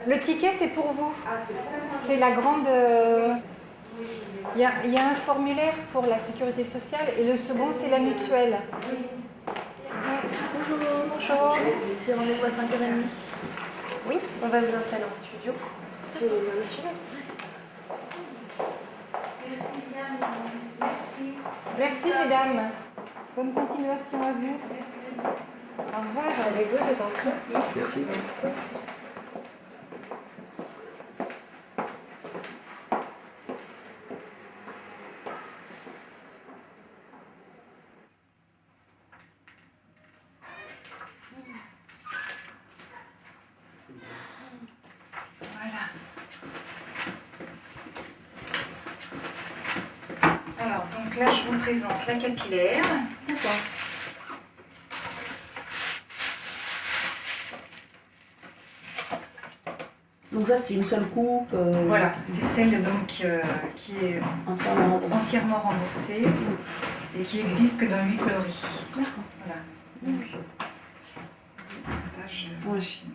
Le ticket, c'est pour vous. C'est la grande... Il y a un formulaire pour la sécurité sociale et le second, c'est la mutuelle. Bonjour. Bonjour. J'ai rendez-vous à 5h30. Oui, on va vous installer en studio. Si vous voulez me suivre. Merci. Merci, mesdames. Bonne continuation à vous. Au revoir. Avec vous, je vous en prie. Merci. Merci. Voilà. Alors, donc là, je vous présente la capillaire. D'accord. Donc ça, c'est une seule coupe. Voilà, c'est celle donc qui est Entièrement remboursée. entièrement remboursée et qui existe que dans 8 coloris. D'accord. Voilà. Donc, avantage machine.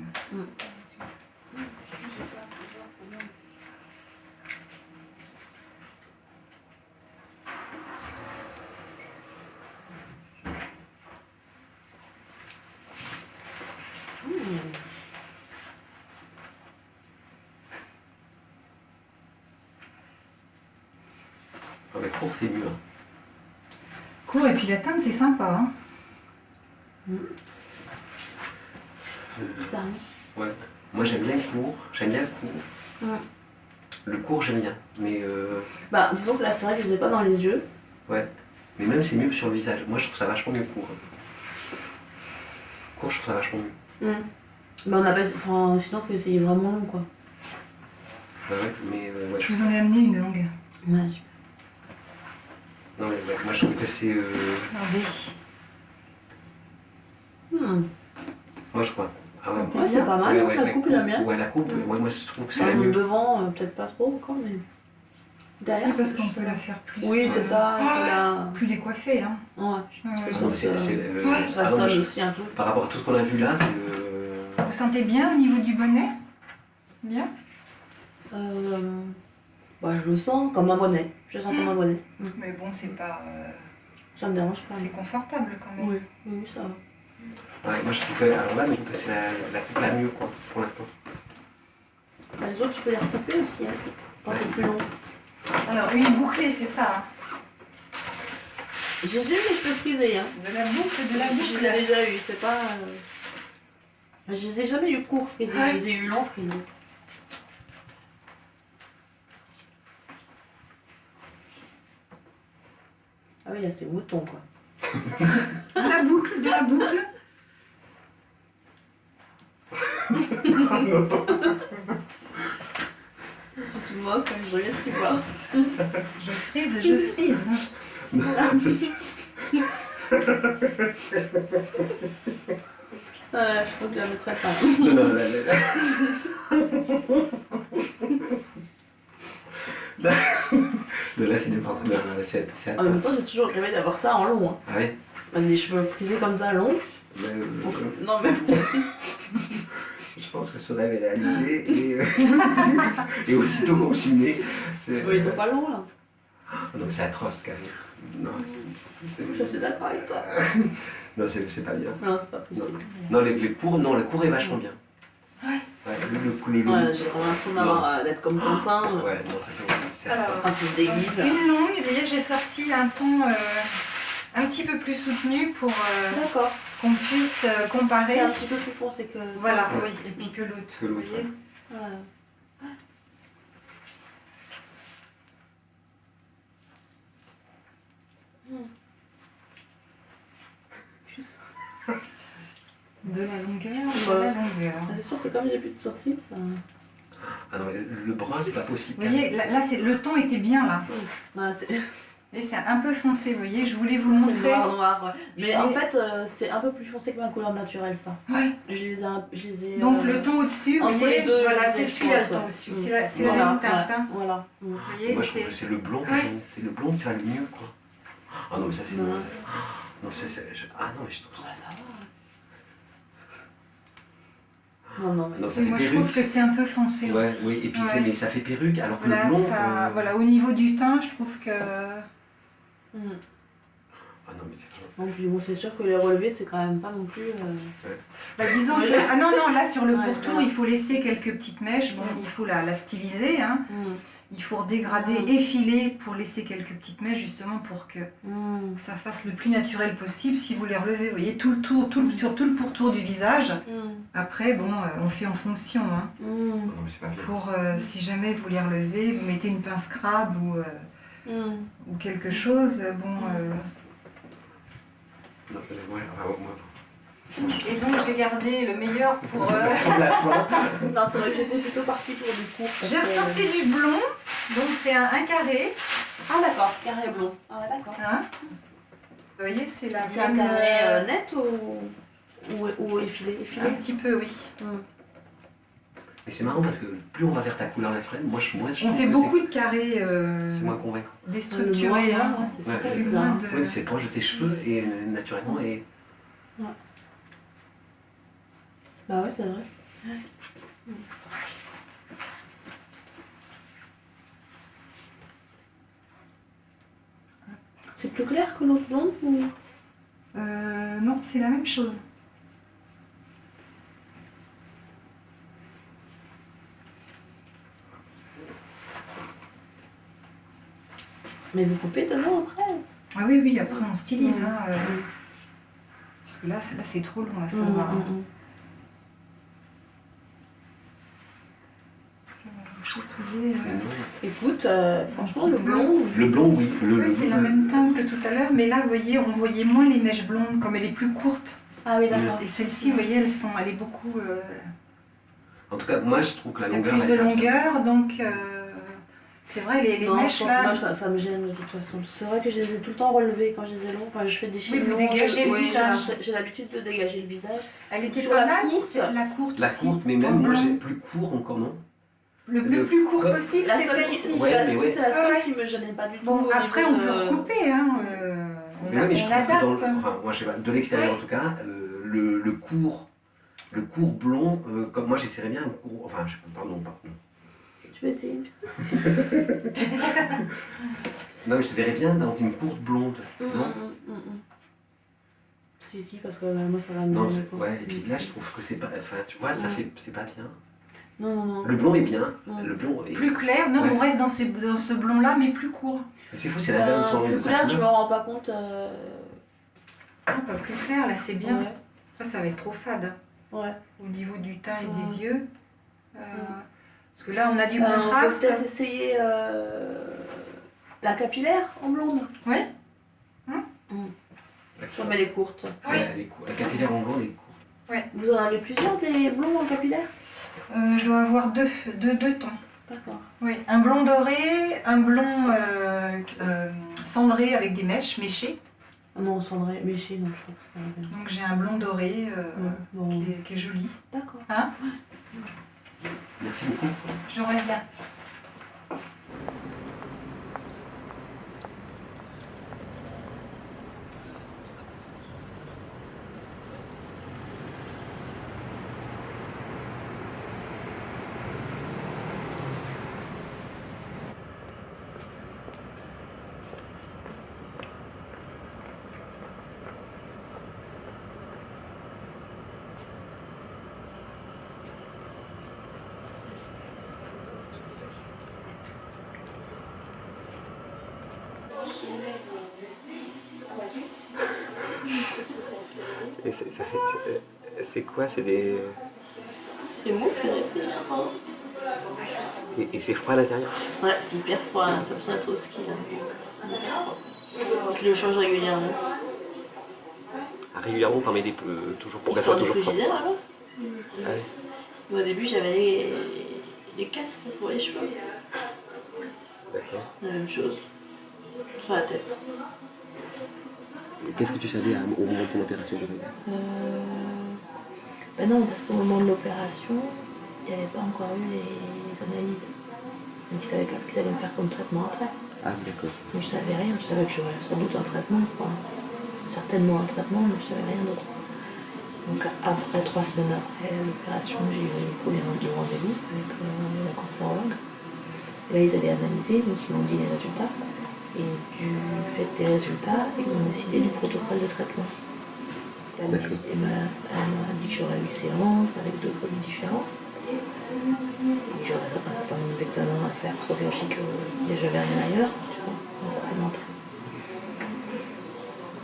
La course, c'est mieux. Court et puis la teinte, c'est sympa. Hein. Ça. Ouais. Moi, j'aime bien le court. J'aime bien le court. Le court, j'aime bien. Mais Bah, disons que là, c'est vrai que je ne l'ai pas dans les yeux. ouais. Mais même, c'est mieux sur le visage. Moi, je trouve ça vachement mieux court. Court, je trouve ça vachement mieux. Mais on a pas... Enfin, sinon, il faut essayer vraiment long, quoi. Ouais, mais ouais, Je vous en ai amené une longue. Ouais, super. non, mais ouais, moi, je trouve que c'est. Regardez. Moi, je crois. Ah ouais. Ouais, c'est pas mal, Ouais, hein, ouais, la coupe, j'aime bien. Ouais, la coupe, ouais, moi, je trouve que c'est la Enfin, mieux. devant, peut-être pas trop encore, mais... Derrière, Si, parce c'est qu'on juste- peut la faire plus. Oui, c'est ça. il faut la- Plus décoiffée. Hein. Ouais, je pense que Ouais. ça, Non, c'est... c'est, Ouais. ah Ça non, mais sonne je- aussi un peu. par rapport à tout ce qu'on a vu là, c'est. Vous sentez bien au niveau du bonnet? Bien. Bah, je le sens comme un bonnet. Je le sens comme un bonnet. Mais bon, c'est pas. Ça me dérange pas. C'est confortable quand même. Oui, oui, ça va. Ouais, moi, je trouve que. Alors là, mais je trouve que c'est la coupe la mieux, quoi, pour l'instant. Bah, les autres, tu peux les recouper aussi, hein, quand c'est plus long. Alors, une bouclée, c'est ça. Hein. J'ai déjà eu les cheveux frisés, hein. De la boucle, de la Je boucle. les ai déjà eu, c'est pas... Je les ai jamais eu courts frisés, Ouais. je les ai eu longs frisés. Ah oui, là c'est mouton, quoi. De la boucle, de la boucle. Tu te moques, je reviens de te voir. Je frise, je frise. Je crois que je la mettrai pas. Non, non, là, c'est n'importe quoi. Non, là, c'est En même temps, j'ai toujours rêvé d'avoir ça en long. Hein. Ah ouais? Des cheveux frisés comme ça, longs. Mais, Non, mais... je pense que ce rêve est réalisé et aussitôt consumé. Oui, ils sont pas longs, là. Non, mais c'est atroce, quand même. Non, Je suis assez d'accord avec toi. non, c'est pas bien. Non, c'est pas possible. Non, les cours, non, le cours est vachement bien. Ouais. Ouais, Ouais, j'ai vraiment l'impression d'avoir d'être comme Tintin Ouais, non, ça c'est Alors, quand il se déguise. une longue, vous voyez, j'ai sorti un ton un petit peu plus soutenu pour D'accord. qu'on puisse comparer. C'est un petit peu plus foncé que ça. Voilà, oui, et puis que l'autre. Que l'autre, vous voyez. Ouais. De la longueur, C'est de la vrai. longueur. C'est sûr que comme j'ai plus de sourcils, ça... Ah non, mais le brun, c'est pas possible. Vous voyez, là c'est, le ton était bien là. Ouais, c'est Et c'est un peu foncé, vous voyez, je voulais vous c'est montrer. noir, ouais. Mais Je en l'ai- fait, c'est un peu plus foncé que ma couleur naturelle, ça. Ouais. Je les ai Donc le ton au-dessus, vous entre voyez, les deux, voilà, je c'est les celui-là le pense, ton ouais. au-dessus. Mm. C'est la Voilà, même teinte. ouais, Hein. voilà. Vous voyez, Moi, je trouve que c'est le blond, Ouais. c'est le blond qui va le mieux, quoi. Ah non, mais ça, c'est... Ouais. Non, ça, c'est... Ah non, mais je trouve ça... Ouais, ça va. Non, non, mais... Donc ça Oui, fait moi je perruque. trouve que c'est un peu foncé Ouais, aussi. oui, et puis Ouais. mais ça fait perruque, alors que Voilà, le blond... ça, voilà, au niveau du teint, je trouve que... Ah non, mais c'est pas... Non, puis bon, c'est sûr que les relevés, c'est quand même pas non plus... Bah, disons que... Ah non, non, là sur le Ouais, pourtour, voilà. il faut laisser quelques petites mèches. Bon, il faut la styliser, hein. Il faut redégrader, effiler pour laisser quelques petites mèches, justement pour que ça fasse le plus naturel possible. Si vous les relevez, vous voyez, tout le tour, sur tout le pourtour du visage. Après, bon, on fait en fonction, hein. Non, mais c'est pas bien. Pour, si jamais vous les relevez, vous mettez une pince crabe ou quelque chose, bon... Non, ouais, moi... Et donc j'ai gardé le meilleur pour... Pour la fin. Non, c'est vrai que j'étais plutôt partie pour du court. J'ai ressorti du blond, donc c'est un carré. Ah d'accord, carré blond. Ah ouais, d'accord. Hein, vous voyez, c'est la C'est un même, carré net ou effilé? un petit peu, oui. Mais c'est marrant parce que plus on va vers ta couleur naturelle, moi je On trouve fait que beaucoup de carrés c'est moins convaincant. déstructurés. Le noir, Hein. ouais, c'est Ouais. super On fait bizarre. moins de... Oui, c'est proche de tes cheveux et naturellement et... Bah ouais, c'est vrai. C'est plus clair que l'autre blonde ou... Non, c'est la même chose. Mais vous coupez devant après? Ah oui, oui, après on stylise. Hein, parce que là, c'est trop long, là, ça va. Ça va me chatouiller. Écoute, franchement, petit le peu. blond... Le blond, oui. Oui, c'est la même teinte que tout à l'heure, mais là, vous voyez, on voyait moins les mèches blondes, comme elle est plus courte. Ah oui, d'accord. Et celle-ci, vous voyez, elle est beaucoup... En tout cas, moi je trouve que la il y a longueur... plus elle de est pas- longueur, donc c'est vrai, les Non, mèches je pense là... que moi, ça me gêne de toute façon. C'est vrai que je les ai tout le temps relevées quand je les ai longs. Enfin, je fais des cheveux Oui, vous longs, dégagez le oui, visage. j'ai l'habitude de dégager le visage. Elle était Sur pas la mal, courte. c'est la courte La aussi. courte, mais en même moi blond. j'ai plus court encore, non? Le plus court comme- possible, La c'est seule celle-ci. qui, Ouais, c'est la- mais ouais. c'est la seule Ouais. qui me gênait pas du tout. Bon, au après, niveau on peut de- recouper, hein. Mais ouais, mais je on trouve que adapte. enfin, moi je sais pas, de l'extérieur Oui. en tout cas, le court blond, comme moi j'essaierais bien un court, enfin je sais pas, pardon. Tu veux essayer? Non mais je te verrais bien dans une courte blonde, non? Si, parce que moi ça va me Non, gêner, c'est- quoi. ouais, et puis là je trouve que c'est pas, enfin tu vois, ça fait, c'est pas bien. Non. Le blond est bien, Mm. le blond est... Plus clair, non, Ouais. on reste dans ce blond-là, mais plus court. Mais c'est fou, c'est la même sans Plus clair, je me rends pas compte. Non, pas plus clair, là, c'est bien. Ouais. Après, ça va être trop fade Ouais. au niveau du teint et Mm. des yeux. Parce que là, on a du On peut contraste. peut-être essayer la capillaire en blonde. Oui. Comme elle est courte. Oui. Elle est courte. La capillaire en blond elle est courte. Vous en avez plusieurs des blonds en capillaire? Je dois avoir deux tons. D'accord. Oui, un blond doré, un blond cendré avec des mèches méchées. Ah non, cendré, méché, non, je crois que c'est pas bien. Donc j'ai un blond doré Bon. qui est joli. D'accord. Hein? Merci beaucoup. Je reviens. Et c'est quoi? C'est des... C'est mou, c'est réfrigérant. Et c'est froid à l'intérieur? Ouais, c'est hyper froid, hein, t'as besoin au ski là. Je le change régulièrement. Ah, régulièrement, t'en mets des toujours pour Il qu'elle sort soit du toujours froide. frigidaire alors. Ah ouais. Au début, j'avais les casques pour les cheveux. D'accord. La même chose. Sur la tête. Qu'est-ce que tu savais au moment de ton opération? Ben non, parce qu'au moment de l'opération, il n'y avait pas encore eu les analyses. Donc ils ne savaient pas ce qu'ils allaient me faire comme traitement après. Ah d'accord. Donc je savais rien, je savais que j'aurais sans doute un traitement, quoi. Certainement un traitement, mais je savais rien d'autre. Donc après 3 semaines après l'opération, j'ai eu le premier rendez-vous avec la cancérologue. Et là, ils avaient analysé, donc ils m'ont dit les résultats. Et du fait des résultats, ils ont décidé du protocole de traitement. Elle m'a dit que j'aurais 8 séances avec 2 produits différents. Et j'aurais un certain nombre d'examens à faire pour vérifier que j'avais rien ailleurs, tu vois, en complémentaire.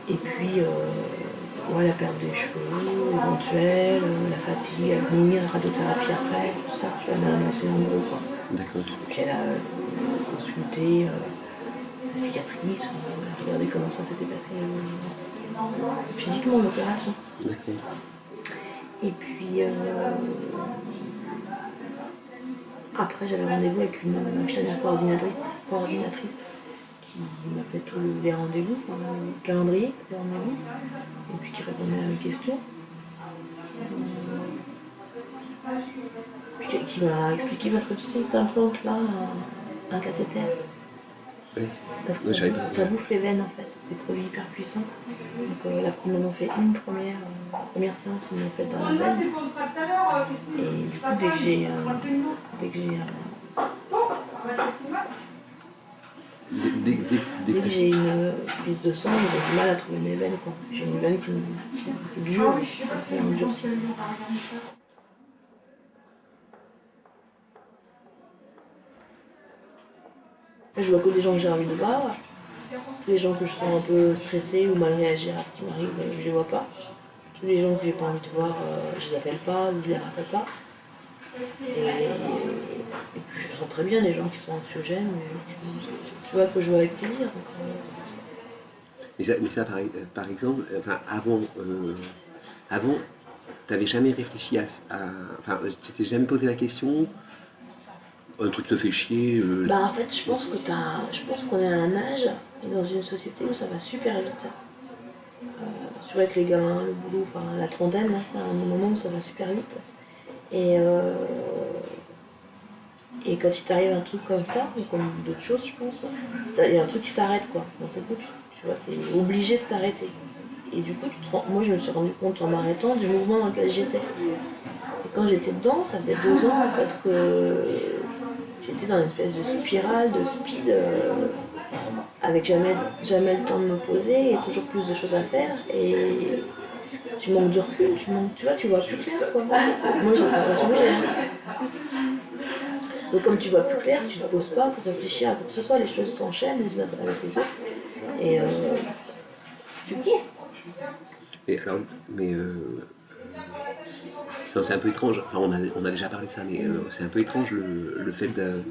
Et puis, la perte des cheveux éventuelle, la fatigue à venir, radiothérapie après, tout ça, tu vas m'annoncer en gros, quoi. D'accord. J'ai consulté la cicatrice, regarder comment ça s'était passé physiquement l'opération. D'accord. Et puis après j'avais rendez-vous avec une infirmière coordinatrice qui m'a fait tous les rendez-vous, le calendrier des rendez-vous, et puis qui répondait à mes questions. Qui m'a expliqué parce que tu sais que tu implantes là un cathéter. Oui. Parce que ça bouffe les veines en fait, c'est des produits hyper puissants. Donc ils m'en ont fait une première séance, ils m'ont fait dans la veine. Et du coup dès que j'ai une prise de sang, j'ai du mal à trouver mes veines, quoi. J'ai une veine qui dure, c'est endurci. Je vois que des gens que j'ai envie de voir. Les gens que je sens un peu stressés ou mal réagir à ce qui m'arrive, je les vois pas. Les gens que j'ai pas envie de voir, je les appelle pas ou je les rappelle pas. Et puis je sens très bien les gens qui sont anxiogènes, tu vois, que je vois avec plaisir. Mais ça par exemple, avant, t'avais jamais réfléchi tu t'es jamais posé la question, un truc te fait chier En fait, je pense qu'on est à un âge et dans une société où ça va super vite. Tu vois, avec les gamins, le boulot, la trentaine, là, c'est un moment où ça va super vite. Et quand il t'arrive un truc comme ça, ou comme d'autres choses, je pense, il y a un truc qui s'arrête, quoi. Dans ce coup, tu vois, t'es obligé de t'arrêter. Et du coup, moi, je me suis rendu compte en m'arrêtant du mouvement dans lequel j'étais. Et quand j'étais dedans, ça faisait 2 ans, en fait, que j'étais dans une espèce de spirale, de speed, avec jamais le temps de me poser et toujours plus de choses à faire. Et tu manques du recul, tu vois plus clair, quoi. Moi, j'ai cette impression que j'ai. Donc comme tu vois plus clair, tu ne te poses pas pour réfléchir à quoi que ce soit, les choses s'enchaînent les unes avec les autres. Et tu cours. Et alors, non, c'est un peu étrange, enfin, on a déjà parlé de ça, mais c'est un peu étrange le fait de...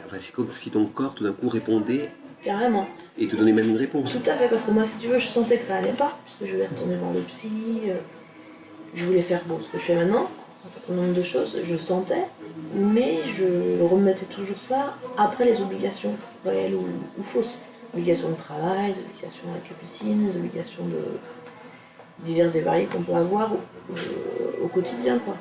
Enfin, c'est comme si ton corps tout d'un coup répondait. Carrément. Et te donnait même une réponse. Tout à fait, parce que moi, si tu veux, je sentais que ça allait pas, puisque je voulais retourner voir le psy, je voulais faire ce que je fais maintenant, un certain nombre de choses, je sentais, mais je remettais toujours ça après les obligations, réelles ou fausses. Obligations de travail, des obligations avec Capucine, des obligations diverses et variées qu'on peut avoir au quotidien, quoi.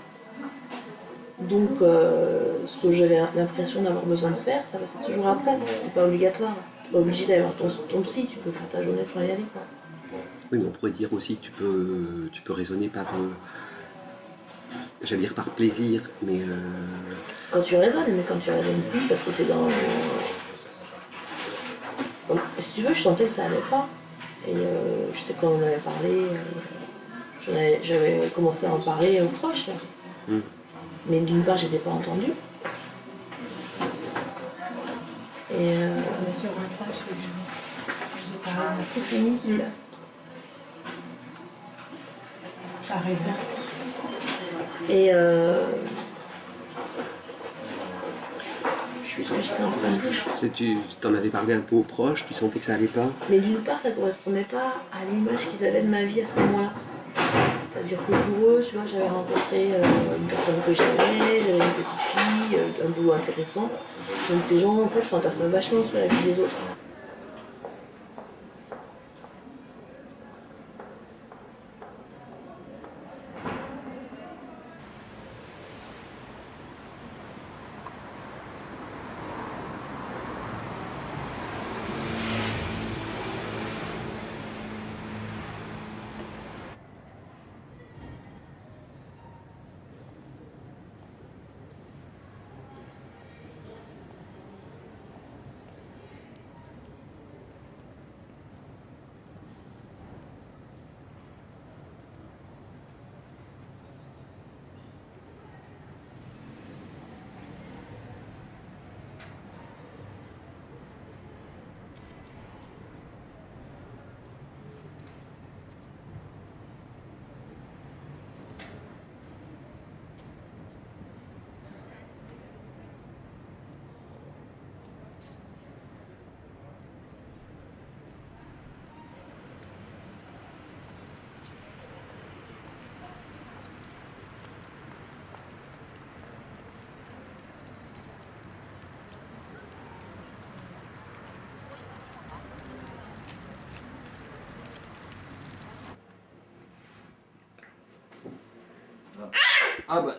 Donc, ce que j'avais l'impression d'avoir besoin de faire, ça passait toujours après, parce que c'était pas obligatoire. T'es pas obligé d'aller voir ton psy, tu peux faire ta journée sans y aller, quoi. Oui, mais on pourrait dire aussi que tu peux raisonner par... j'allais dire par plaisir, mais... Quand tu raisonnes, mais quand tu raisonnes plus, parce que t'es dans... Si tu veux, je sentais que ça allait pas. Et je sais quand on en avait parlé, j'avais commencé à en parler aux proches. Mais d'une part, j'étais pas entendue. Et c'est fini celui-là. J'arrive. Merci. Et je suis j'étais en train de dire. Tu t'en avais parlé un peu aux proches, tu sentais que ça allait pas. Mais d'une part, ça correspondait pas à l'image qu'ils avaient de ma vie à ce moment-là. C'est-à-dire que pour eux, tu vois, j'avais rencontré une personne que j'aimais, j'avais une petite fille, un boulot intéressant. Donc les gens, en fait, fantasment vachement sur la vie des autres. Ah bah.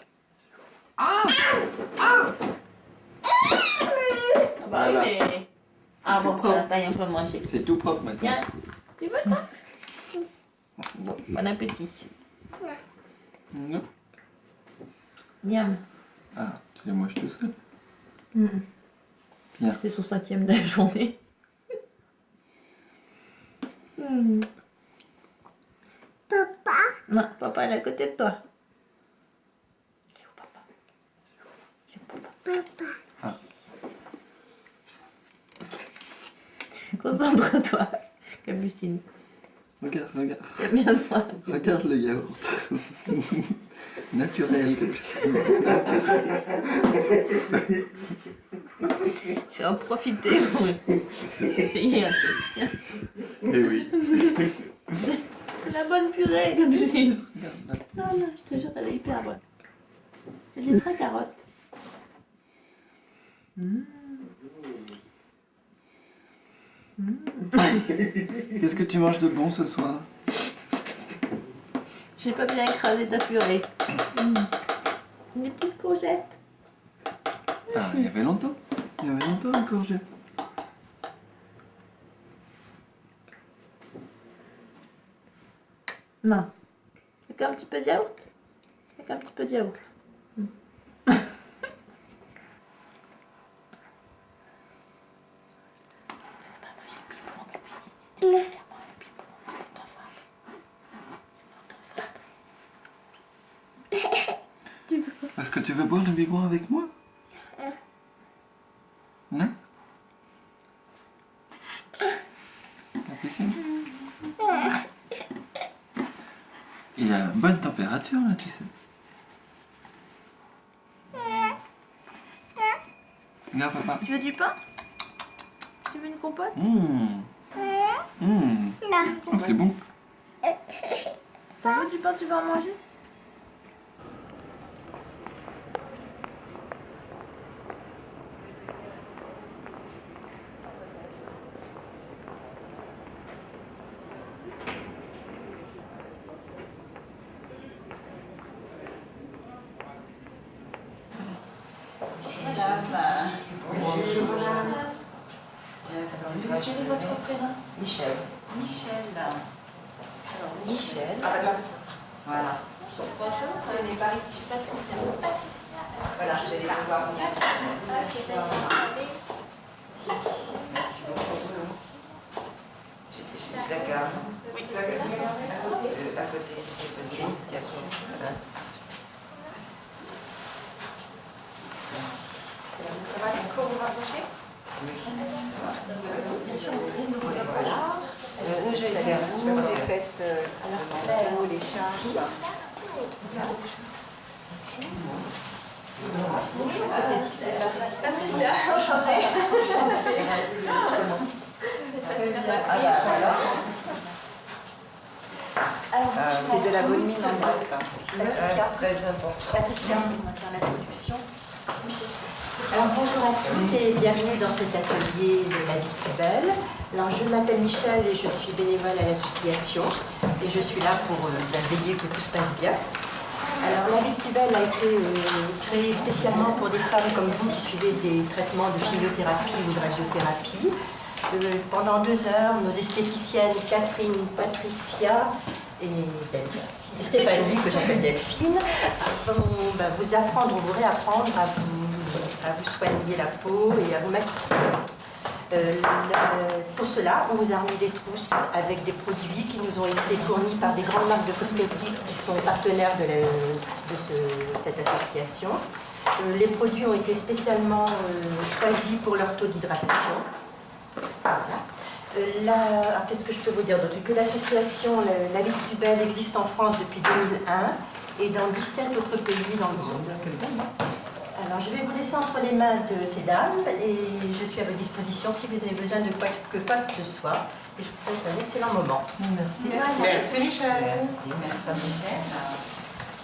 Bah Voilà. oui, mais... Ah bon, propre. t'as un peu mangé. C'est tout propre maintenant. Tiens, tu veux toi? Bon appétit. Non. Miam. Ah, tu les manges tout seul. Bien. C'est son 5e de la journée. Papa. Non, papa est à côté de toi. C'est où papa? C'est où papa? Papa. Ah. Concentre-toi, Capucine. Regarde, regarde. Viens-toi. Regarde le yaourt. Naturel comme ça. Je vais en profiter pour essayer un truc. Tiens, Eh oui. c'est la bonne purée, Capucine. Regarde, Non, non, je te jure, elle est hyper bonne. C'est des vraies carottes. Qu'est-ce que tu manges de bon ce soir? J'ai pas bien écrasé ta purée. Des petites courgettes. Ah, il y avait longtemps. Il y avait longtemps une courgette. Non. Avec un petit peu de yaourt. Avec un petit peu de yaourt. Est-ce que tu veux boire le biberon avec moi? Non? La piscine? Il a une bonne température là, tu sais. Regarde papa. Tu veux du pain? Tu veux une compote? Oh, c'est bon. T'as veux du pain, tu veux en manger? Quel est votre prénom? Michel. Michel. Alors, Michel. Voilà. Tenez par ici, Patricia. Voilà, je vais les voir venir. Merci beaucoup. Je la garde. Oui, tu la gardes. À côté, si c'est possible. Bien sûr. Voilà. Ça va, encore vous rapprocher? Oui, ça va. Voilà. Nous, je vais faire vous, les faites à la fleur, les chats. Patricia, enchantée. C'est de la bonne mine en boîte. Très important. Patricia, on va faire l'introduction. Alors bonjour à tous et bienvenue dans cet atelier de la vie plus belle. Alors je m'appelle Michel et je suis bénévole à l'association et je suis là pour veiller que tout se passe bien. Alors la vie plus belle a été créée spécialement pour des femmes comme vous qui suivez des traitements de chimiothérapie ou de radiothérapie. Pendant 2 heures, nos esthéticiennes Catherine, Patricia et Stéphanie, que j'appelle Delphine, vont vous apprendre ou vous réapprendre à vous soigner la peau et à vous mettre. Pour cela, on vous a remis des trousses avec des produits qui nous ont été fournis par des grandes marques de cosmétiques qui sont partenaires de cette association. Les produits ont été spécialement choisis pour leur taux d'hydratation. Voilà. Alors, qu'est-ce que je peux vous dire d'autre? Que l'association La Vie plus belle existe en France depuis 2001 et dans 17 autres pays dans le monde. Alors, je vais vous laisser entre les mains de ces dames et je suis à votre disposition si vous avez besoin de quoi que ce soit. Et je vous souhaite un excellent moment. Merci. Merci Michel. Merci Michel.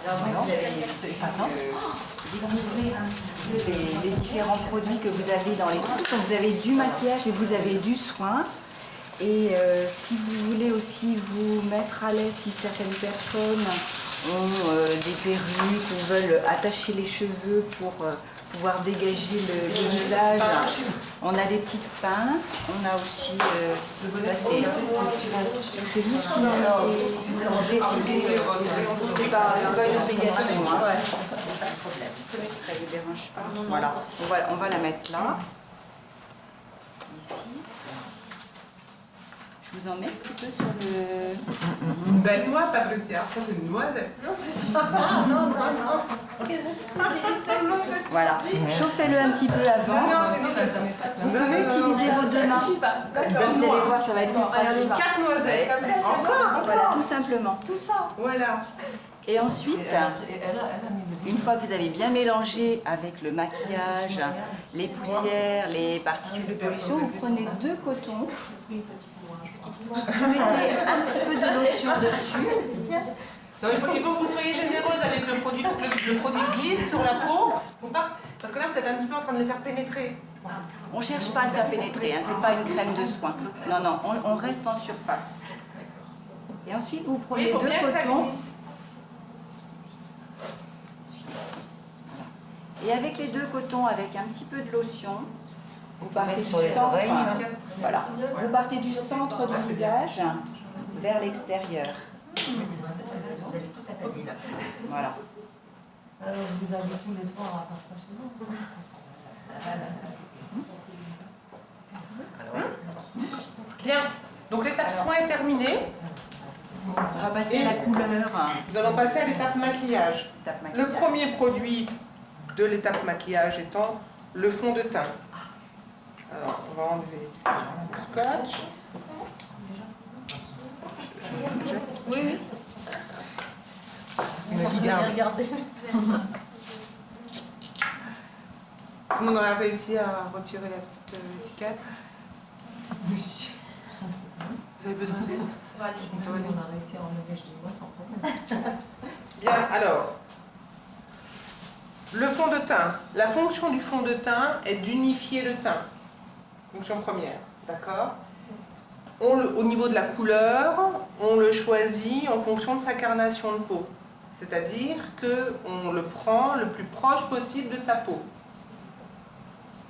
Alors, vous allez découvrir un petit peu les différents produits que vous avez dans les trousses. Donc, vous avez du maquillage et vous avez du soin. Et si vous voulez aussi vous mettre à l'aise, si certaines personnes ont des perruques, on veut attacher les cheveux pour pouvoir dégager le visage. On a des petites pinces, on a aussi, ça c'est lui qui j'ai décidé, c'est pas une obligation, hein. Ça ne dérange pas. Voilà, on va la mettre là, ici. Je vous en mets un petit peu sur le... Une belle noix, Patricia. Ça, c'est une noisette. Non, c'est ça. Non. Voilà, chauffez-le un petit peu avant. Vous pouvez utiliser vos deux mains. Vous allez voir, ça va être plus pratique. 4 noisettes. Comme ça, Encore. Voilà, tout simplement. tout ça. Voilà. Et ensuite, une fois que vous avez bien mélangé avec le maquillage, les poussières, les particules de pollution, vous prenez 2 cotons. Vous mettez un petit peu de lotion dessus. Non, il faut que vous soyez généreuse avec le produit. Il faut que le produit glisse sur la peau. Faut pas... Parce que là, vous êtes un petit peu en train de le faire pénétrer. On ne cherche pas à le faire pénétrer, hein, ce n'est pas une crème de soin. Non, on reste en surface. Et ensuite, vous prenez Il faut 2 bien que ça cotons. glisse. Et avec les 2 cotons, avec un petit peu de lotion, vous partez sur du les centre. oreilles. Voilà. Vous partez du centre du visage vers l'extérieur. Voilà. Vous avez tous les soirs à partager. Bien. Donc l'étape soin est terminée. On va passer à la couleur. Nous allons passer à l'étape maquillage. Le premier produit de l'étape maquillage étant le fond de teint. Alors, on va enlever le scotch. Oui. Regarder. Tout le monde aurait réussi à retirer la petite étiquette. Oui. Vous avez besoin d'aide? On a réussi à enlever, je dis moi sans problème. Bien, alors, le fond de teint. La fonction du fond de teint est d'unifier le teint. Fonction première, d'accord? Au niveau de la couleur, on le choisit en fonction de sa carnation de peau. C'est-à-dire qu'on le prend le plus proche possible de sa peau.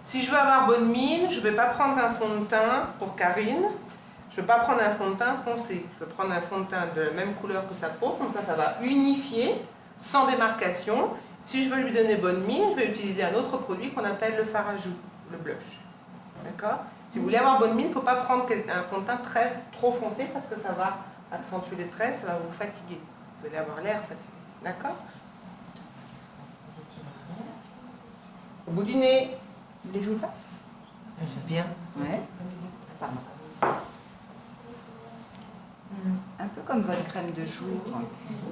Si je veux avoir bonne mine, je ne vais pas prendre un fond de teint pour Karine. Je ne vais pas prendre un fond de teint foncé. Je vais prendre un fond de teint de la même couleur que sa peau. Comme ça va unifier, sans démarcation. Si je veux lui donner bonne mine, je vais utiliser un autre produit qu'on appelle le fard à joues, le blush. D'accord? Si vous voulez avoir bonne mine, il ne faut pas prendre un fond de teint trop foncé parce que ça va accentuer les traits, ça va vous fatiguer. Vous allez avoir l'air fatigué. D'accord? Au bout du nez. Vous voulez que je vous le fasse? Je veux bien. Ouais. Pardon. Un peu comme votre crème de jour.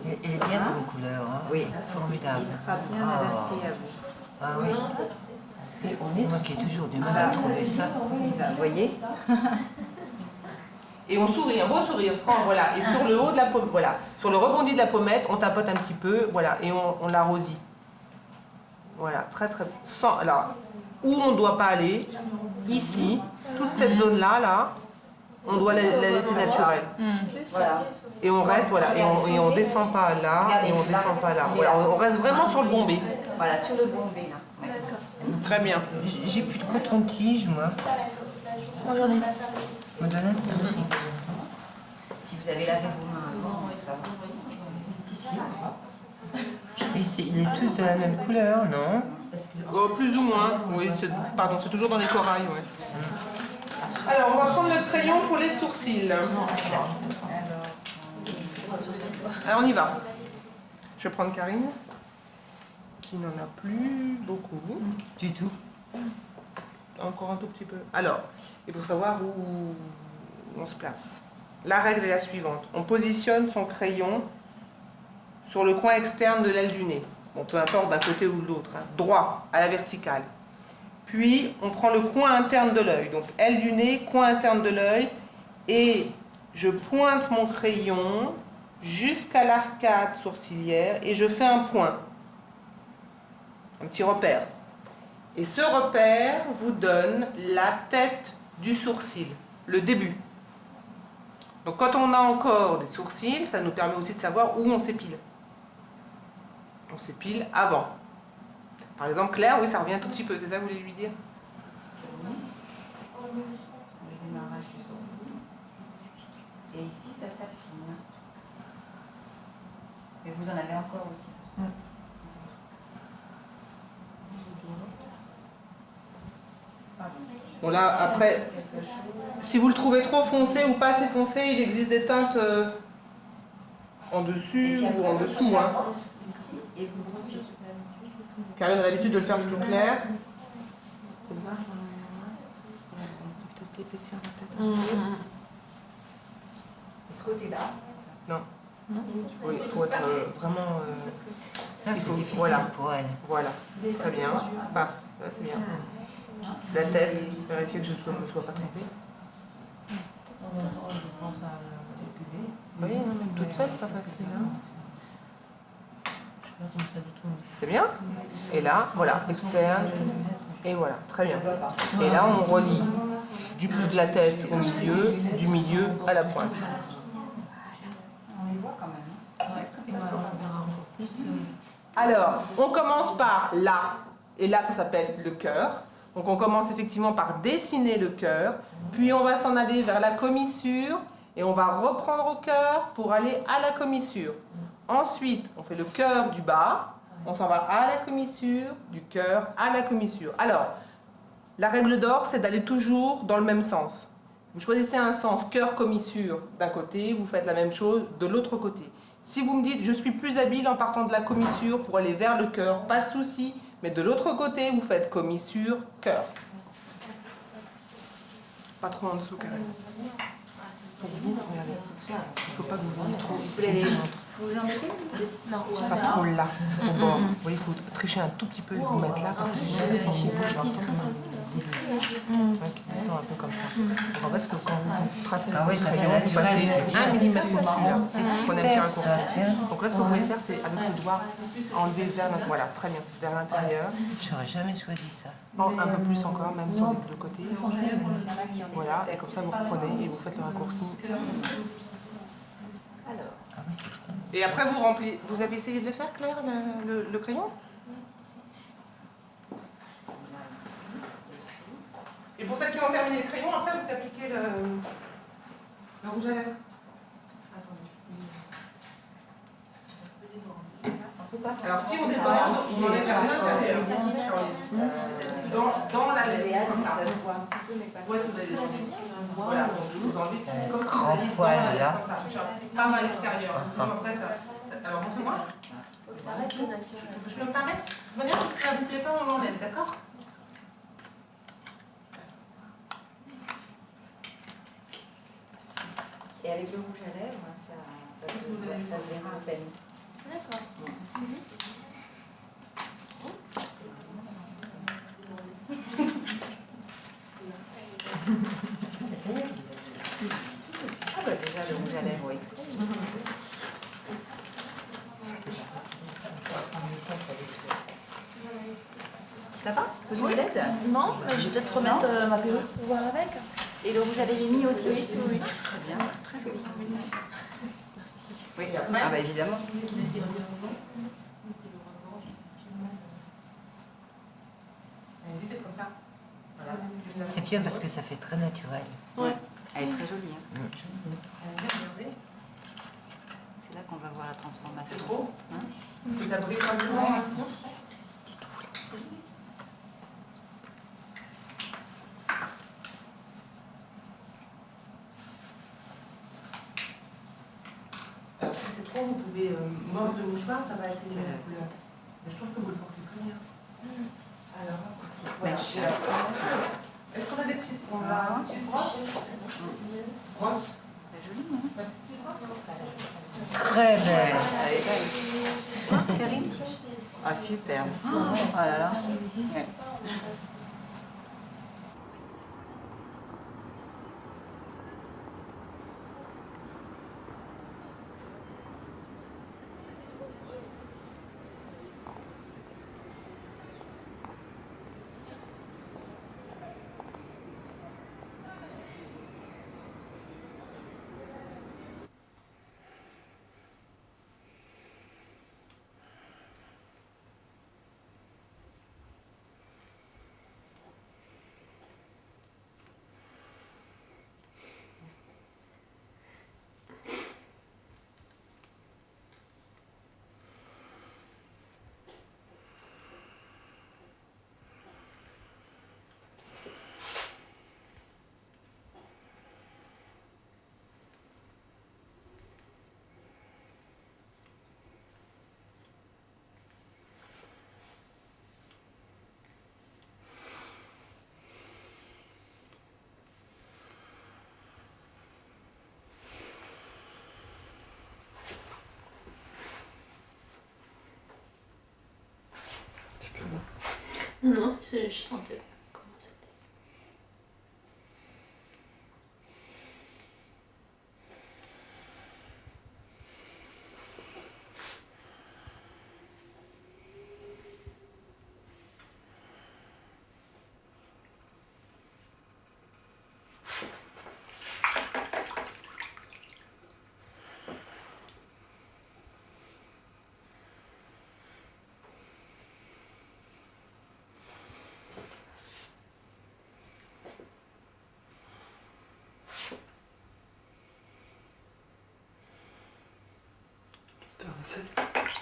Elle est bien vos couleurs. Hein. Oui. Formidable. Il sera bien adapté à vous. Ah oui. Et moi qui ai toujours du mal à trouver ça. Vous voyez? Et on sourit, un beau sourire franc, voilà. Et sur le haut de la pommette, voilà. Sur le rebondi de la pommette, on tapote un petit peu, voilà, et on l'arrosit. Voilà, très très... Sans, alors, où on ne doit pas aller, ici, toute cette zone-là, là, on doit la laisser naturelle. Voilà. Et on reste, voilà, et on descend pas là, et on descend pas là. Voilà, on reste vraiment sur le bombé. Voilà, sur le bombé, là. Ouais. Très bien. J'ai plus de coton-tige, moi. Moi j'en ai. Me donne? Merci. Si vous avez lavé vos mains avant, ça va. Ils est tous de la même couleur, non? Oh, plus ou moins, oui, pardon, c'est toujours dans les corails, ouais. Alors, on va prendre le crayon pour les sourcils. Alors, on y va. Je vais prendre Karine, qui n'en a plus beaucoup. Du tout. Encore un tout petit peu. Alors, et pour savoir où on se place. La règle est la suivante. On positionne son crayon sur le coin externe de l'aile du nez. Bon, peu importe d'un côté ou de l'autre, hein. Droit, à la verticale. Puis, on prend le coin interne de l'œil. Donc, aile du nez, coin interne de l'œil. Et je pointe mon crayon jusqu'à l'arcade sourcilière et je fais un point. Un petit repère. Et ce repère vous donne la tête du sourcil, le début. Donc, quand on a encore des sourcils, ça nous permet aussi de savoir où on s'épile. On s'épile avant. Par exemple, Claire, oui, ça revient un tout petit peu, c'est ça que vous voulez lui dire? Le démarrage du sourcil. Et ici, ça s'affine. Et vous en avez encore aussi. Bon là, après, si vous le trouvez trop foncé ou pas assez foncé, il existe des teintes en dessus ou en dessous. Hein. Ici, et vous brossez. Karine a l'habitude de le faire plus clair. Et ce côté-là? Non. Oui, il faut être vraiment... Là, c'est difficile pour elle. Voilà, très bien. Là, c'est bien. La tête, vérifier que je ne me sois pas trompée. Oui, même toute seule, pas facile. Hein. C'est bien. Et là, voilà, externe. Et voilà, très bien. Et là, on relie du bout de la tête au milieu, du milieu à la pointe. On les voit quand même. Alors, on commence par là. Et là, ça s'appelle le cœur. Donc on commence effectivement par dessiner le cœur, puis on va s'en aller vers la commissure et on va reprendre au cœur pour aller à la commissure. Ensuite, on fait le cœur du bas, on s'en va à la commissure, du cœur à la commissure. Alors, la règle d'or, c'est d'aller toujours dans le même sens. Vous choisissez un sens cœur-commissure d'un côté, vous faites la même chose de l'autre côté. Si vous me dites, je suis plus habile en partant de la commissure pour aller vers le cœur, pas de souci. Mais de l'autre côté, vous faites commissure, cœur. Pas trop en dessous, Karine. Pour vous, regardez. Il ne faut pas que vous veniez trop ici. Vous vous embêtez? Non. Pas trop là, au bord. Vous voyez, il faut tricher un tout petit peu et vous mettre là, parce que sinon, ça fait une bouche. Qui descend un peu comme ça. Donc en fait, quand vous tracez le crayon, vous passez 1 mm au-dessus, là. Vous prenez un petit raccourci. Donc là, ce que vous pouvez faire, c'est avec le doigt enlever vers l'intérieur. Voilà, très bien, vers l'intérieur. J'aurais jamais choisi ça. Un peu plus encore, même sur les deux côtés. Voilà, et comme ça, vous reprenez et vous faites le raccourci. Ah oui, c'est trop. Et après, vous remplissez. Vous avez essayé de le faire, Claire, le crayon? Et pour celles qui ont terminé le crayon, après, vous appliquez le rouge à lèvres. Alors, si on déborde, on enlève vers l'intérieur. Dans la lèvre, comme ça. Où est-ce que vous allez descendre? Voilà, donc je vous enlève comme si vous alliez dans la lèvre, comme ça. Pas à l'extérieur. Sinon, après, ça... Alors, c'est moi? Ça reste naturel. Je peux me permettre? De toute manière, si ça ne vous plaît pas, on l'enlève, d'accord? Et avec le rouge à lèvres, ça se verra à peine. D'accord. Ah bah déjà le rouge à lèvres, oui. Ça va? Vous voulez l'aide? Non, mais je vais peut-être remettre ma perruque pour voir avec. Et le rouge à lèvres mis aussi? Oui. Très bien, très joli. Oui, ah bah évidemment. Allez-y, faites comme ça. Voilà. C'est bien parce que ça fait très naturel. Ouais. Elle est très jolie. Hein. Allez-y, regardez. C'est là qu'on va voir la transformation. C'est trop? Hein? Parce que ça brille un peu. Alors si c'est trop, vous pouvez mordre le mouchoir, ça va atténuer la couleur. Mais je trouve que vous le portez très bien. Alors, voilà. Mèche. Est-ce qu'on a des petites brosses? Une petite brosse? Brosse? C'est joli, non? Une petite brosse? Très belle. Elle est belle. Hein, Karine? Ah super. Oh là là. Ouais. Non, je sentais comment c'était.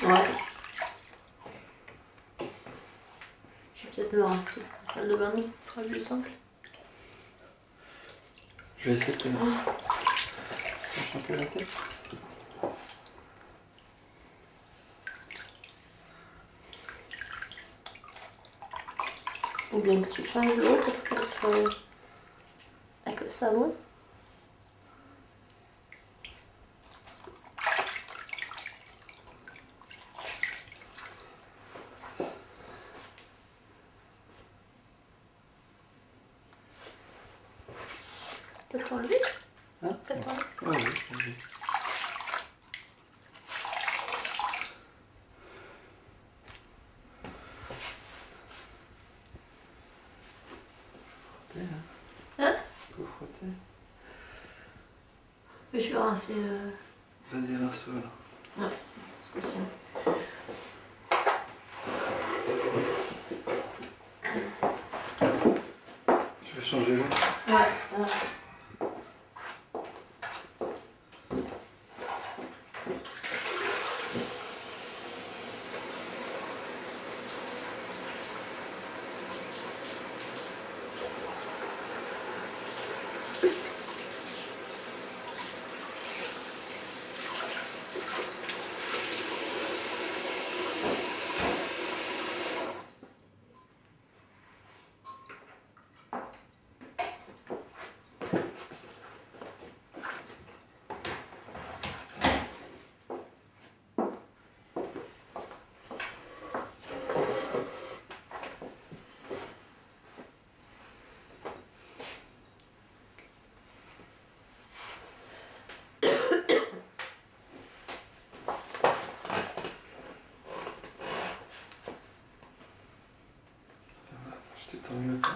Ouais. Je vais peut-être me rentrer. La salle de bain, ce sera plus simple. Je vais essayer de te mettre un peu la tête. Ou bien que tu changes l'eau parce que avec le savon. T'as enlevé? Hein? T'as enlevé? Ouais, oui. Frotter, hein? Hein? Faut frotter. Mais je vais rincer. Vas-y, rince-toi là. Ouais, parce que c'est. Je vais changer l'eau. Ouais. Je t'ai tendu le temps.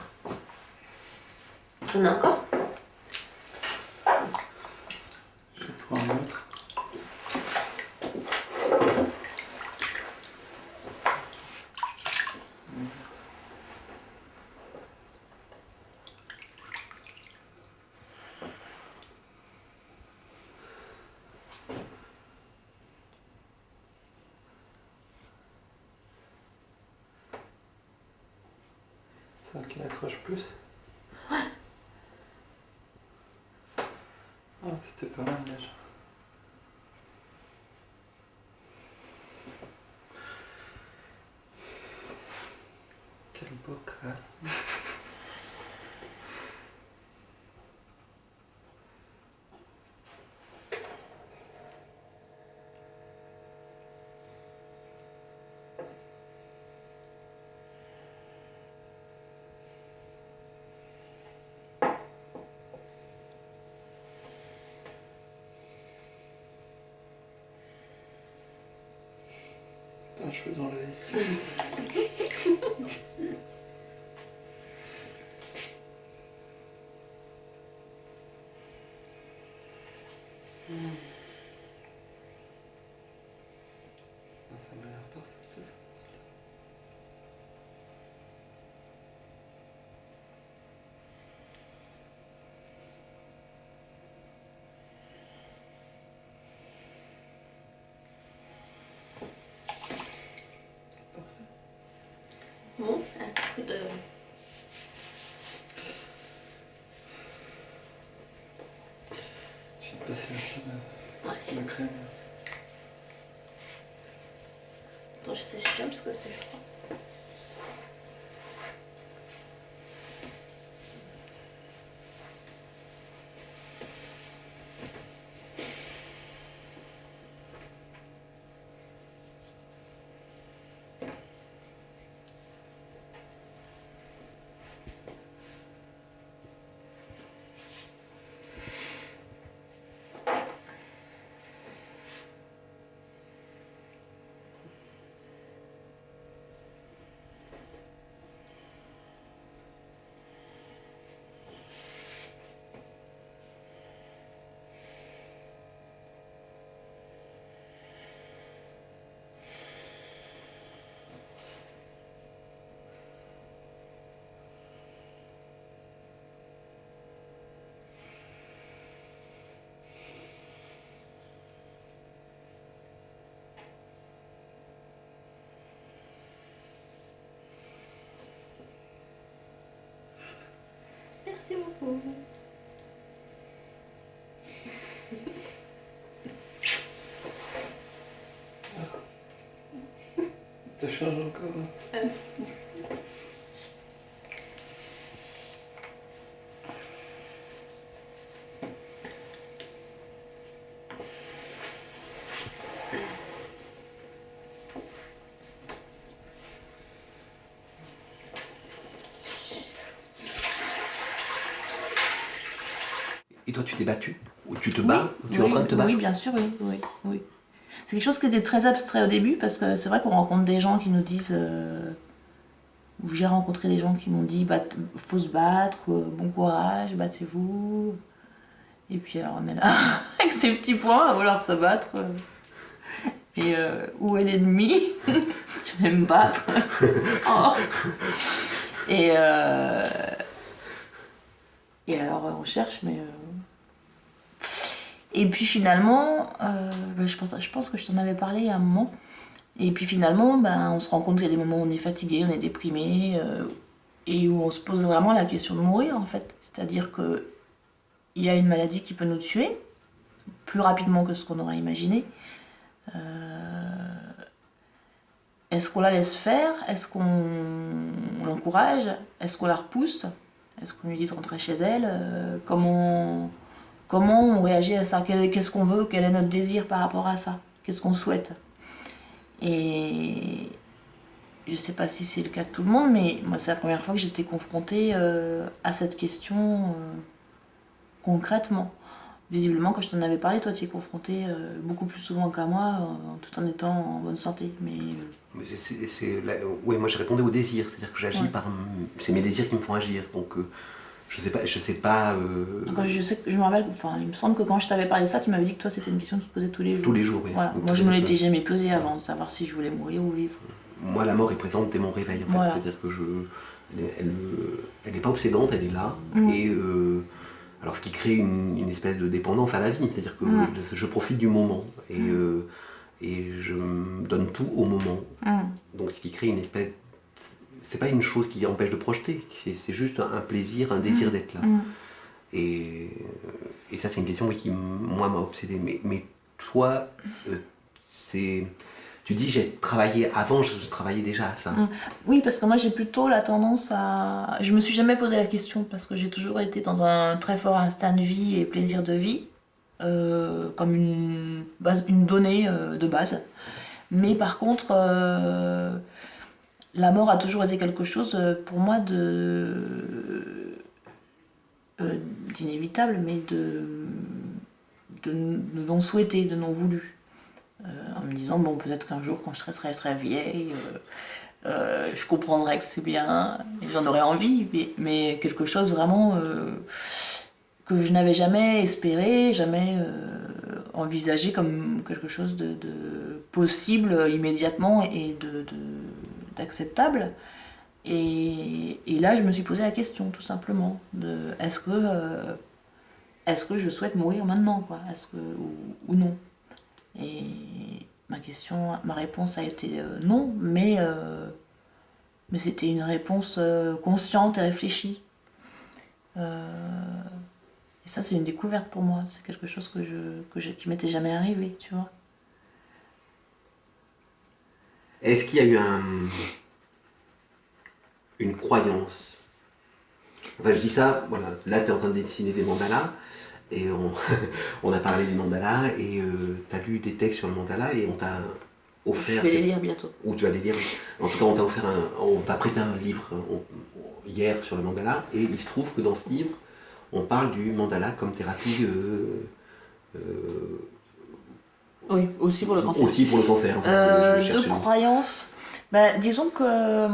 On a encore? Je vais prendre un autre. Ça qui accroche plus. Ah, c'était pas mal déjà. Quel beau crâne. Putain, cheveux dans l'œil. Ça m'a l'air parfait tout ça. Bon, un petit coup de. Je vais te passer un peu de crème. Attends, je sèche bien parce que c'est froid. Ça change encore. Et toi, tu t'es battu? Ou tu te bats? Ou tu es en Oui, train de te battre? oui, bien sûr, oui. C'est quelque chose qui était très abstrait au début parce que c'est vrai qu'on rencontre des gens qui nous disent, ou j'ai rencontré des gens qui m'ont dit faut se battre, bon courage, battez-vous. Et puis alors on est là avec ces petits points à vouloir se battre. Et où est l'ennemi? Je vais me battre. Oh. Et alors on cherche, mais. Et puis finalement, je pense que je t'en avais parlé à un moment. Et puis finalement, on se rend compte qu'il y a des moments où on est fatigué, on est déprimé, et où on se pose vraiment la question de mourir en fait. C'est-à-dire que il y a une maladie qui peut nous tuer plus rapidement que ce qu'on aurait imaginé. Est-ce qu'on la laisse faire? Est-ce qu'on l'encourage? Est-ce qu'on la repousse? Est-ce qu'on lui dit de rentrer chez elle? Comment on réagit à ça? Qu'est-ce qu'on veut? Quel est notre désir par rapport à ça? Qu'est-ce qu'on souhaite? Et je sais pas si c'est le cas de tout le monde, mais moi c'est la première fois que j'étais confrontée à cette question concrètement. Visiblement, quand je t'en avais parlé, toi tu es confrontée beaucoup plus souvent qu'à moi, tout en étant en bonne santé. Oui, moi je répondais au désir, c'est-à-dire que j'agis par... C'est mes désirs qui me font agir, donc je sais pas... Donc, je me rappelle, il me semble que quand je t'avais parlé de ça, tu m'avais dit que toi c'était une question que tu te posais tous les jours. Tous les jours, oui. Voilà. Moi je me l'étais jamais posée avant de savoir si je voulais mourir ou vivre. Moi la mort est présente dès mon réveil, en fait. Voilà. C'est-à-dire que elle n'est pas obsédante, elle est là, et... alors ce qui crée une espèce de dépendance à la vie, c'est-à-dire que je profite du moment, et je me donne tout au moment. Donc ce qui crée une espèce... C'est pas une chose qui empêche de projeter, c'est juste un plaisir, un désir d'être là. Et ça c'est une question qui, moi, m'a obsédé. Mais toi, tu dis j'ai travaillé avant, je travaillais déjà à ça. Oui, parce que moi j'ai plutôt la tendance à... Je me suis jamais posé la question parce que j'ai toujours été dans un très fort instinct de vie et plaisir de vie, comme une donnée de base. Mais par contre, la mort a toujours été quelque chose pour moi d'inévitable, mais de non souhaité, de non voulu. En me disant, bon, peut-être qu'un jour, quand je serai vieille, je comprendrai que c'est bien, et j'en aurais envie, mais quelque chose vraiment que je n'avais jamais espéré, jamais envisagé comme quelque chose de possible immédiatement et d'acceptable. Et là, je me suis posé la question, tout simplement, de est-ce que je souhaite mourir maintenant, quoi, ou non? Et ma réponse a été non, mais c'était une réponse consciente et réfléchie. Et ça, c'est une découverte pour moi. C'est quelque chose qui m'était jamais arrivé, tu vois. Est-ce qu'il y a eu une croyance? Enfin, je dis ça, voilà, là tu es en train de dessiner des mandalas. Et on a parlé du mandala et tu as lu des textes sur le mandala et on t'a offert... Je vais les lire bientôt. Ou tu vas les lire. En tout cas, on t'a prêté un livre hier sur le mandala et il se trouve que dans ce livre, on parle du mandala comme thérapie... oui, aussi pour le cancer. Aussi pour le cancer. Enfin, de croyances, disons que...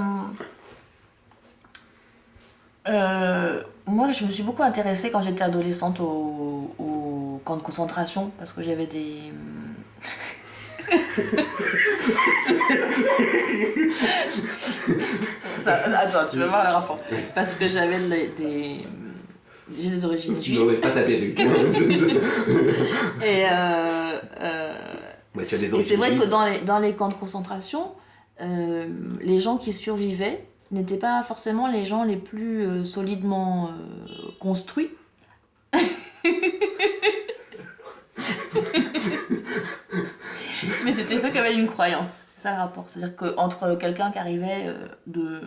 moi, je me suis beaucoup intéressée quand j'étais adolescente au camp de concentration parce que j'avais des... Attends, tu vas voir le rapport. Parce que j'avais j'ai des origines juives. Tu n'enlèves pas ta perruque. Et c'est vrai que dans les camps de concentration, les gens qui survivaient n'étaient pas forcément les gens les plus solidement construits. Mais c'était ceux qui avaient une croyance. C'est ça le rapport. C'est-à-dire qu'entre quelqu'un qui arrivait de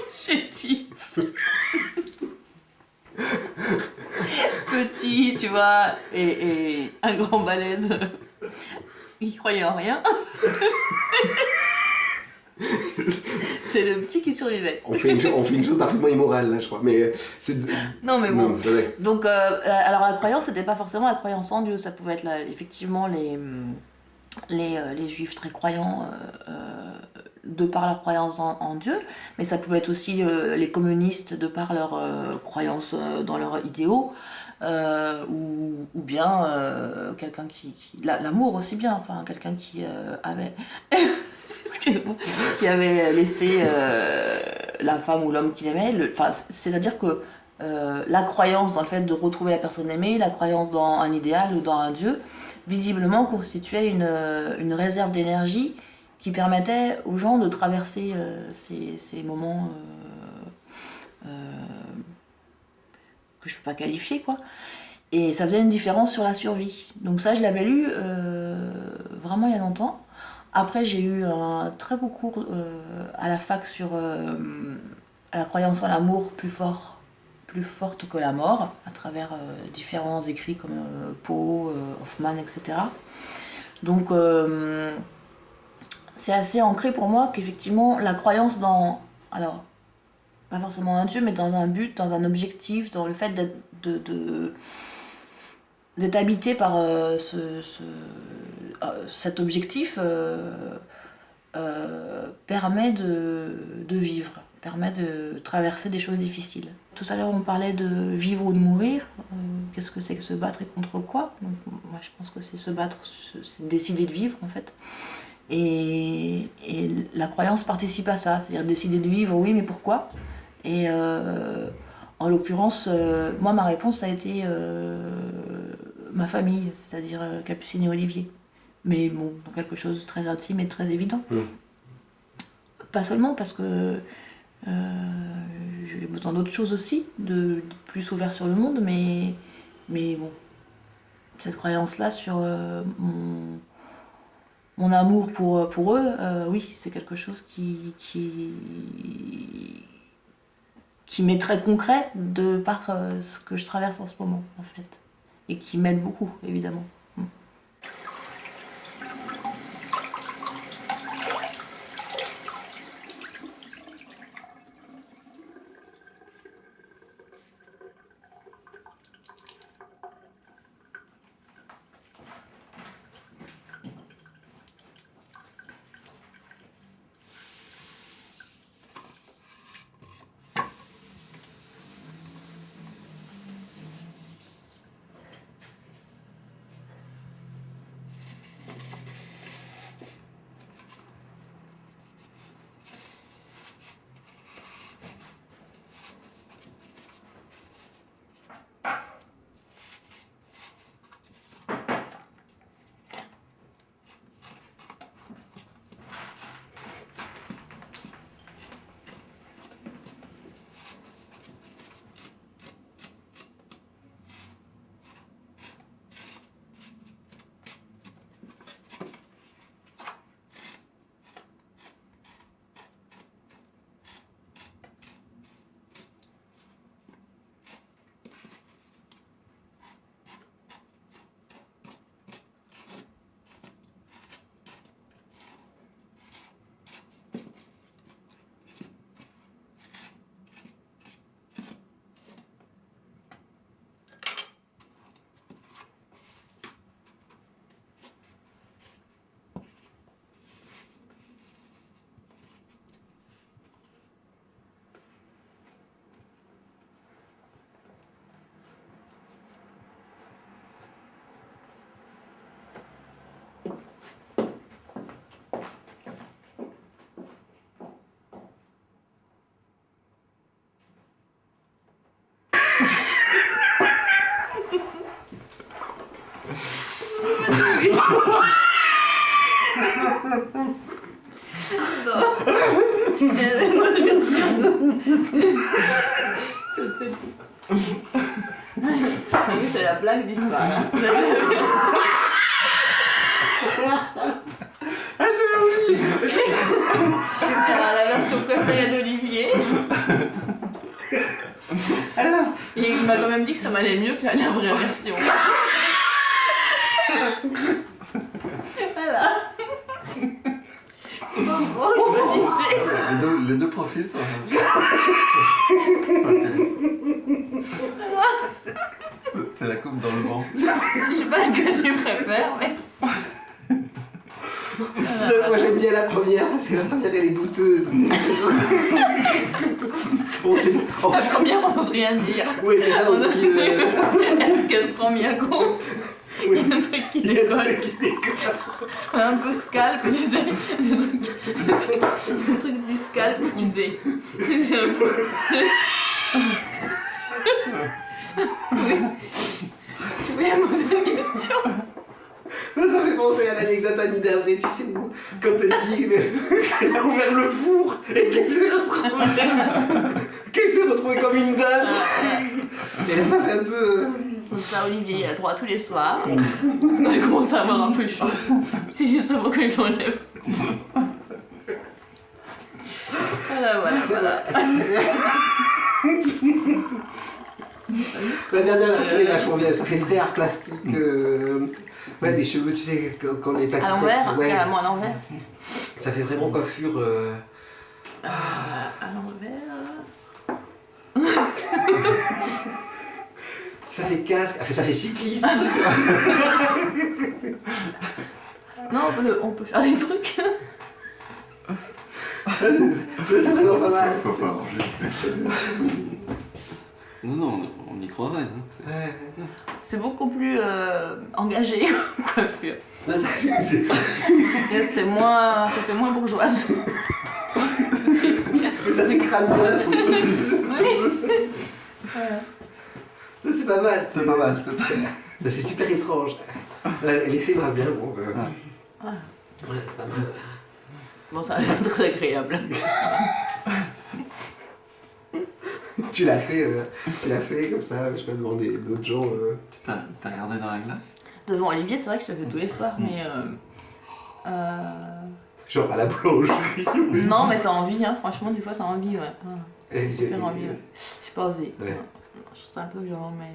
chétif, petit, tu vois, et un grand balèze, il croyait en rien. C'est le petit qui survivait. On fait une chose parfaitement immorale là, je crois. Mais c'est... Non, mais bon. Non, ouais. Donc, alors la croyance, c'était pas forcément la croyance en Dieu. Ça pouvait être effectivement les juifs très croyants de par leur croyance en Dieu, mais ça pouvait être aussi les communistes de par leur croyance dans leurs idéaux, ou bien quelqu'un l'amour aussi bien, enfin quelqu'un qui avait qui avait laissé la femme ou l'homme qu'il aimait. C'est-à-dire que la croyance dans le fait de retrouver la personne aimée, la croyance dans un idéal ou dans un Dieu, visiblement constituait une réserve d'énergie qui permettait aux gens de traverser ces moments que je ne peux pas qualifier, quoi. Et ça faisait une différence sur la survie. Donc ça, je l'avais lu vraiment il y a longtemps. Après, j'ai eu un très beau cours à la fac sur la croyance en l'amour plus forte que la mort, à travers différents écrits comme Poe, Hoffman, etc. Donc, c'est assez ancré pour moi qu'effectivement, la croyance dans... Alors, pas forcément un Dieu, mais dans un but, dans un objectif, dans le fait d'être habité par cet objectif permet de vivre, permet de traverser des choses difficiles. Tout à l'heure on parlait de vivre ou de mourir, qu'est-ce que c'est que se battre et contre quoi? Donc, moi je pense que c'est se battre, c'est décider de vivre en fait. Et la croyance participe à ça, c'est-à-dire décider de vivre, oui mais pourquoi? Et en l'occurrence, moi ma réponse ça a été ma famille, c'est-à-dire Capucine et Olivier. Mais bon, dans quelque chose de très intime et de très évident. Pas seulement parce que j'ai besoin d'autres choses aussi, de plus ouvert sur le monde, mais bon, cette croyance-là sur mon amour pour eux, oui, c'est quelque chose qui m'est très concret de par ce que je traverse en ce moment, en fait. Et qui m'aide beaucoup, évidemment. C'est la blague d'histoire. Ah, j'ai version préférée d'Olivier. Alors, Et il m'a quand même dit que ça m'allait mieux que la vraie version. Voilà. Bon, choisissez. Les deux profils sont intéressants. C'est la coupe dans le vent. Je sais pas laquelle tu préfères, mais... moi j'aime bien la première parce que la première elle est douteuse. Bon, La première, on n'ose rien dire. Oui, c'est ça aussi. Est-ce qu'elle se rend bien compte? Il y a un truc qui décolle. Un peu scalp, tu sais. Le truc du scalp, tu sais. C'est un peu... Oui. Tu voulais me poser une question? Ça fait penser à l'anecdote d'Annie Darbré, tu sais, où, quand elle dit qu'elle a ouvert le four et qu'elle s'est retrouvée comme une dame. Et là, ça fait un peu... Donc ça, Olivier, il a droit tous les soirs. Parce que je commence à avoir un peu chaud. C'est juste avant que je l'enlève. Voilà. La dernière version est vachement bien, ça fait très art plastique. Ouais, les cheveux, tu sais, quand les plastiques... À l'envers, ouais. carrément à l'envers. Ça fait vraiment coiffure... À l'envers... Ça fait casque, ça fait cycliste. Non, on peut faire des trucs. C'est vraiment pas mal. Faut pas enregistrer. Non, on y croirait. Hein. Ouais. C'est beaucoup plus engagé comme coiffure. Non, c'est- Et c'est moins... ça fait moins bourgeoise. Mais ça fait crâne neuf aussi. Voilà. Ça, c'est pas mal. C'est pas mal. C'est super étrange. L'effet va bien, bon. Ouais. Ouais, c'est pas mal. Bon, ça va être très agréable. Tu l'as fait comme ça, je sais pas, devant d'autres gens. Tu t'as regardé dans la glace? Devant Olivier, c'est vrai que je le fais tous les soirs, mais... Genre à la boulangerie. Non, mais t'as envie, hein. Franchement, des fois, t'as envie, ouais. Et Super envie, ouais. J'ai pas osé. Ouais. Non, je trouve ça un peu violent, mais...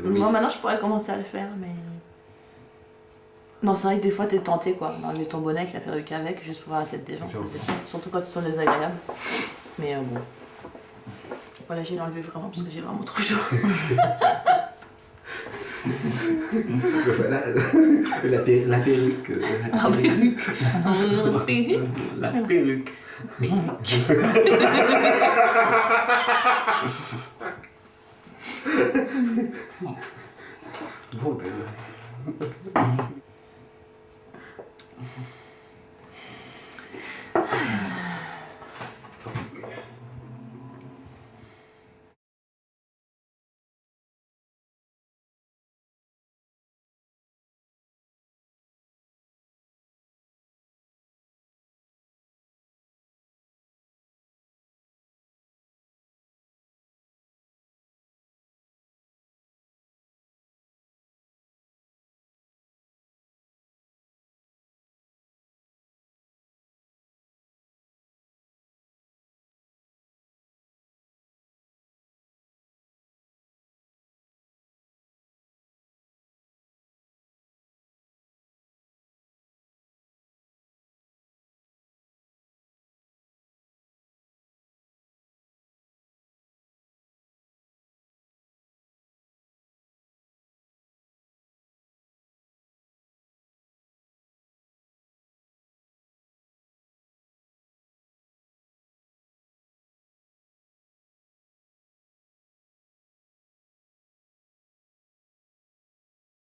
Moi, maintenant, je pourrais commencer à le faire, mais... Non, c'est vrai que des fois, t'es tenté, quoi, d'enlever ton bonnet avec la perruque avec, juste pour voir la tête des gens, ça c'est sûr. Surtout quand ils sont désagréables. Mais bon... Voilà, j'ai enlevé vraiment, parce que j'ai vraiment trop chaud. Voilà, la perruque. La perruque. La perruque. Bon, ben...